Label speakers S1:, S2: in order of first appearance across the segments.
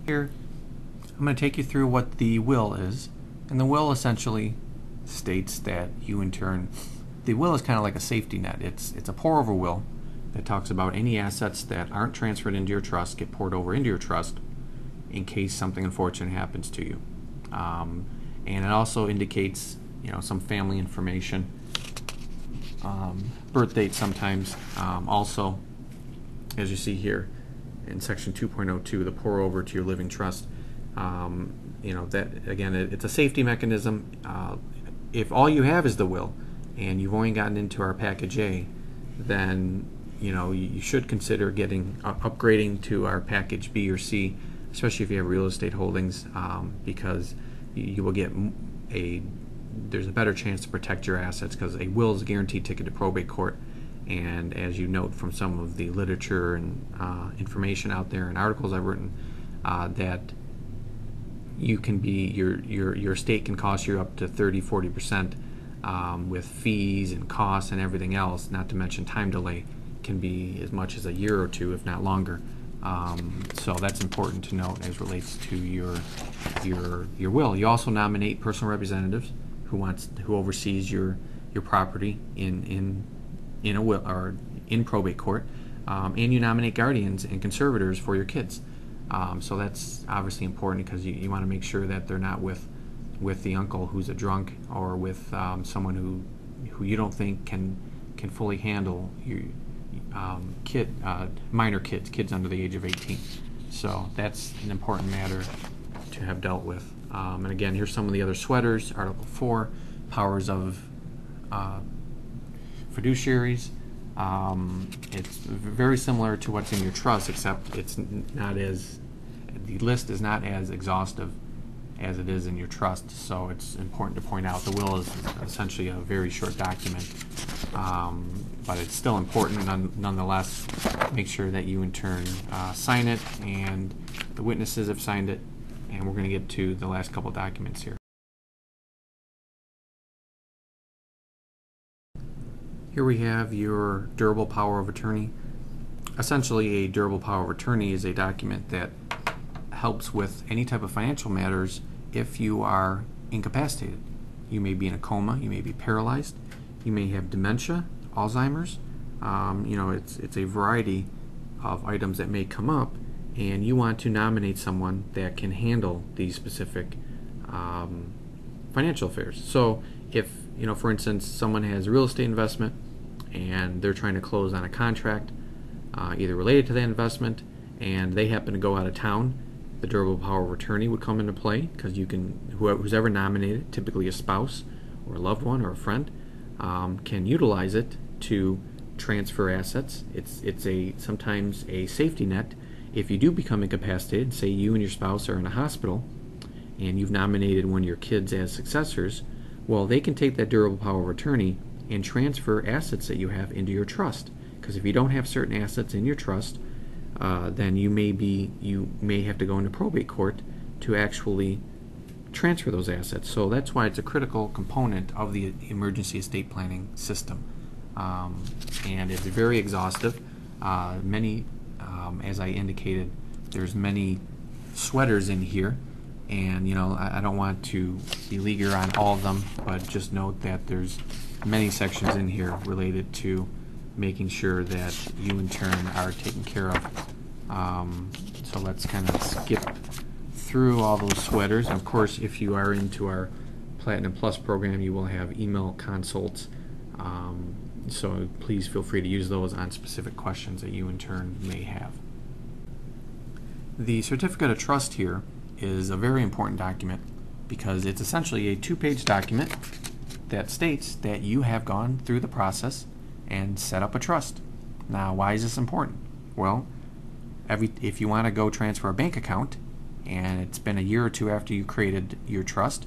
S1: Here, I'm going to take you through what the will is, and the will essentially states that you in turn, the will is kind of like a safety net. It's a pour over will that talks about any assets that aren't transferred into your trust get poured over into your trust in case something unfortunate happens to you. And it also indicates, some family information, birth date sometimes. Also, as you see here in section 2.02, the pour over to your living trust. That again, it's a safety mechanism. If all you have is the will, and you've only gotten into our package A, then you should consider upgrading to our package B or C, especially if you have real estate holdings, because you will get there's a better chance to protect your assets, because a will is a guaranteed ticket to probate court. And as you note from some of the literature and information out there and articles I've written, that you can be your estate can cost you up to 30-40% with fees and costs and everything else, not to mention time delay can be as much as a year or two, if not longer. So that's important to note as relates to your will. You also nominate personal representatives who oversees your property in a will or in probate court, and you nominate guardians and conservators for your kids. So that's obviously important, because you want to make sure that they're not with the uncle who's a drunk, or with someone who you don't think can fully handle your minor kids under the age of 18. So that's an important matter to have dealt with. And again, here's some of the other sweaters. Article 4, powers of fiduciaries. It's very similar to what's in your trust, except the list is not as exhaustive as it is in your trust. So it's important to point out the will is essentially a very short document, but it's still important nonetheless. Make sure that you in turn sign it, and the witnesses have signed it, and we're going to get to the last couple documents here. Here we have your durable power of attorney. Essentially, a durable power of attorney is a document that helps with any type of financial matters if you are incapacitated. You may be in a coma, you may be paralyzed, you may have dementia, Alzheimer's. It's a variety of items that may come up, and you want to nominate someone that can handle these specific financial affairs. So if, for instance, someone has a real estate investment and they're trying to close on a contract either related to that investment, and they happen to go out of town, the durable power of attorney would come into play, because who's ever nominated, typically a spouse or a loved one or a friend, can utilize it to transfer assets. It's sometimes a safety net. If you do become incapacitated, say you and your spouse are in a hospital and you've nominated one of your kids as successors, well, they can take that durable power of attorney and transfer assets that you have into your trust. Because if you don't have certain assets in your trust, then you may have to go into probate court to actually transfer those assets. So that's why it's a critical component of the emergency estate planning system, and it's very exhaustive. As I indicated, there's many sweaters in here, and I don't want to beleaguer on all of them, but just note that there's many sections in here related to making sure that you in turn are taken care of. So let's kind of skip through all those sweaters. And of course, if you are into our Platinum Plus program, you will have email consults. So please feel free to use those on specific questions that you in turn may have. The certificate of trust here is a very important document, because it's essentially a 2-page document that states that you have gone through the process and set up a trust. Now, why is this important? Well, if you want to go transfer a bank account and it's been a year or two after you created your trust,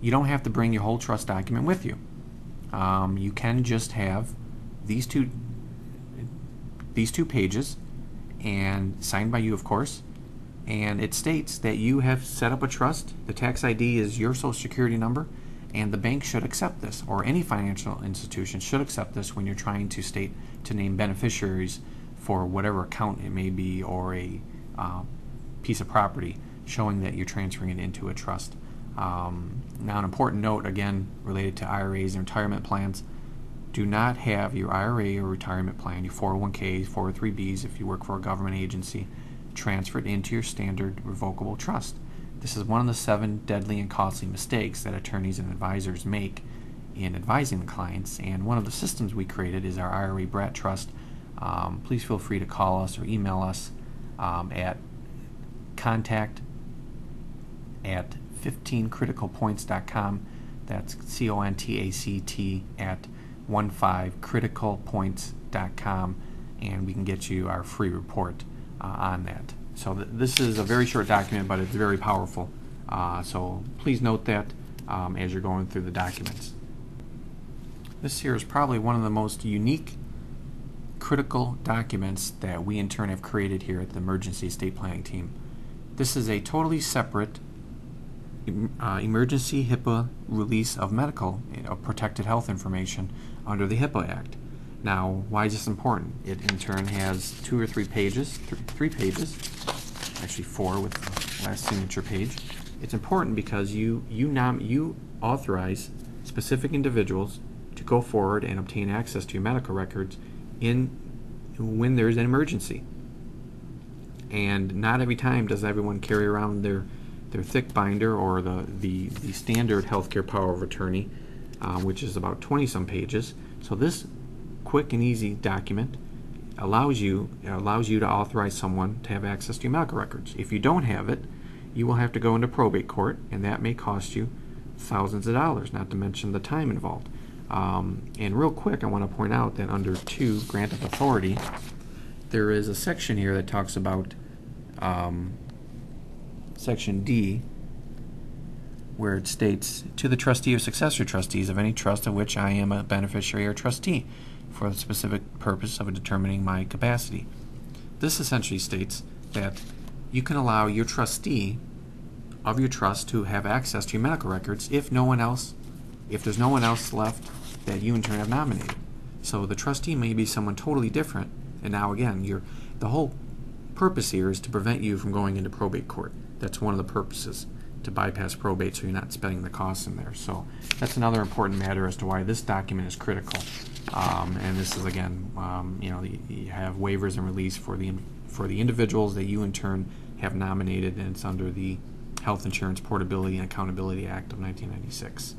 S1: you don't have to bring your whole trust document with you. You can just have these two pages, and signed by you, of course, and it states that you have set up a trust. The tax ID is your social security number, and the bank should accept this, or any financial institution should accept this when you're trying to name beneficiaries for whatever account it may be, or a piece of property. showing that you're transferring it into a trust. Now, an important note, again, related to IRAs and retirement plans: do not have your IRA or retirement plan, your 401ks, 403bs, if you work for a government agency, transferred into your standard revocable trust. This is one of the 7 deadly and costly mistakes that attorneys and advisors make in advising the clients, and one of the systems we created is our IRA Brat Trust. Please feel free to call us or email us at contact@15criticalpoints.com. That's CONTACT at 15criticalpoints.com, and we can get you our free report on that. So this is a very short document, but it's very powerful. So please note that as you're going through the documents. This here is probably one of the most unique critical documents that we in turn have created here at the Emergency Estate Planning team. This is a totally separate emergency HIPAA release of medical protected health information under the HIPAA Act. Now, why is this important? It in turn has 2 or 3 pages, 3 pages, actually 4 with the last signature page. It's important because you authorize specific individuals to go forward and obtain access to your medical records when there's an emergency. And not every time does everyone carry around their thick binder or the standard healthcare power of attorney, which is about 20-some pages. So this quick and easy document allows you to authorize someone to have access to your medical records. If you don't have it, you will have to go into probate court, and that may cost you thousands of dollars, not to mention the time involved. And real quick, I want to point out that under 2, Grant of Authority, there is a section here that talks about Section D, where it states, to the trustee or successor trustees of any trust of which I am a beneficiary or trustee for the specific purpose of determining my capacity. This essentially states that you can allow your trustee of your trust to have access to your medical records if there's no one else left that you in turn have nominated. So the trustee may be someone totally different, and now again, the whole purpose here is to prevent you from going into probate court. That's one of the purposes, to bypass probate so you're not spending the costs in there. So that's another important matter as to why this document is critical. And this is again, you have waivers and release for the individuals that you in turn have nominated, and it's under the Health Insurance Portability and Accountability Act of 1996.